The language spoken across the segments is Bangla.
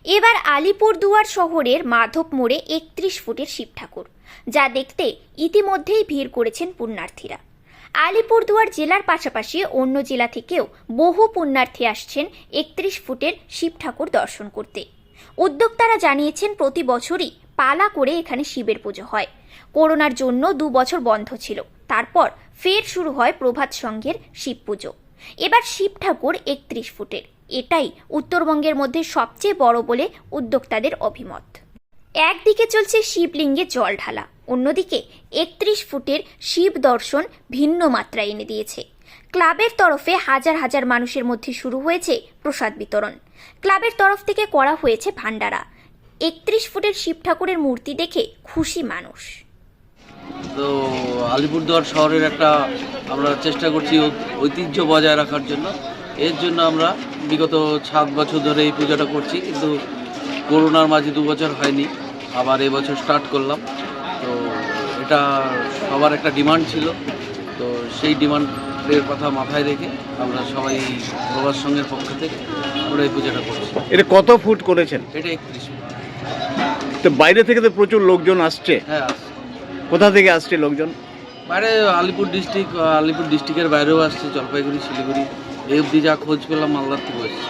এবার আলিপুরদুয়ার শহরের মাধব মোড়ে ৩১ ফুটের শিব ঠাকুর, যা দেখতে ইতিমধ্যেই ভিড় করেছেন পুণ্যার্থীরা। আলিপুরদুয়ার জেলার পাশাপাশি অন্য জেলা থেকেও বহু পুণ্যার্থী আসছেন ৩১ ফুটের শিব ঠাকুর দর্শন করতে। উদ্যোক্তারা জানিয়েছেন, প্রতি বছরই পালা করে এখানে শিবের পুজো হয়। করোনার জন্য ২ বছর বন্ধ ছিল, তারপর ফের শুরু হয় প্রভাত সংঘের শিব পুজো। এবার শিব ঠাকুর ৩১ ফুটের, এটাই উত্তরবঙ্গের মধ্যে সবচেয়ে বড় বলে উদ্যোক্তাদের অভিমত। একদিকে চলছে শিবলিঙ্গে জল ঢালা, অন্যদিকে ৩১ ফুটের শিব দর্শন ভিন্ন মাত্রা এনে দিয়েছে। ক্লাবের তরফে হাজার হাজার মানুষের মধ্যে শুরু হয়েছে প্রসাদ বিতরণ। ক্লাবের তরফ থেকে করা হয়েছে ভান্ডারা। ৩১ ফুটের শিব ঠাকুরের মূর্তি দেখে খুশি মানুষ। তো আলিপুরদুয়ার শহরের একটা আমরা চেষ্টা করছি ঐতিহ্য বজায় রাখার জন্য। এর জন্য আমরা বিগত 7 বছর ধরে এই পূজাটা করছি, কিন্তু করোনার মাঝে 2 বছর হয়নি, আবার এবছর স্টার্ট করলাম। তো এটা সবার একটা ডিমান্ড ছিল, তো সেই ডিমান্ডের কথা মাথায় রেখে আমরা সবাই প্রভাত সংঘের পক্ষ থেকে আমরা এই পূজাটা করছি। এটা কত ফুট করেছেন? এটা 31 ফুট। তো বাইরে থেকে তো প্রচুর লোকজন আসছে। হ্যাঁ, আসছে। কোথা থেকে আসছে লোকজন? বাইরে আলিপুর ডিস্ট্রিক্টের বাইরেও আসছে, জলপাইগুড়ি, শিলিগুড়ি, এই অবধি যা খোঁজ পেলাম মালদার থেকে আসছে।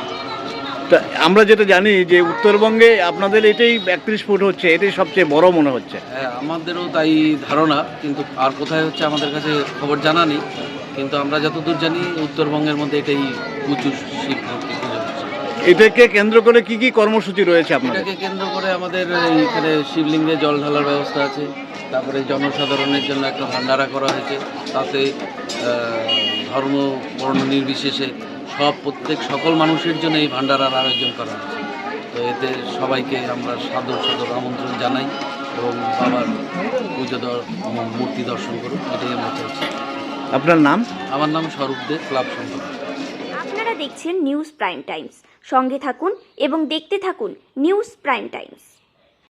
তা আমরা যেটা জানি যে উত্তরবঙ্গে আপনাদের এটাই 31 ফুট হচ্ছে, এটাই সবচেয়ে বড় মনে হচ্ছে। হ্যাঁ, আমাদেরও তাই ধারণা, কিন্তু আর কোথায় হচ্ছে আমাদের কাছে খবর জানা নেই। কিন্তু আমরা যতদূর জানি উত্তরবঙ্গের মধ্যে এটাই প্রচুর শিব মূর্তি পুজো হচ্ছে। এটাকে কেন্দ্র করে কি কি কর্মসূচি রয়েছে আপনাদের? এটাকে কেন্দ্র করে আমাদের এখানে শিবলিঙ্গে জল ঢালার ব্যবস্থা আছে, তারপরে জনসাধারণের জন্য একটা ভান্ডারা করা হয়েছে, তাতে ধর্ম বর্ণ নির্বিশেষে সকল মানুষের জন্য এই ভান্ডারার আয়োজন করা হয়েছে। তো এতে সবাইকে আমরা সাদর আমন্ত্রণ জানাই এবং বাবার মূর্তি দর্শন করুন, এটাই আমরা চাইছি। আপনার নাম? আমার নাম স্বরূপ দে, ক্লাব সম্পাদক। আপনারা দেখছেন নিউজ প্রাইম টাইমস। সঙ্গে থাকুন এবং দেখতে থাকুন নিউজ প্রাইম টাইমস।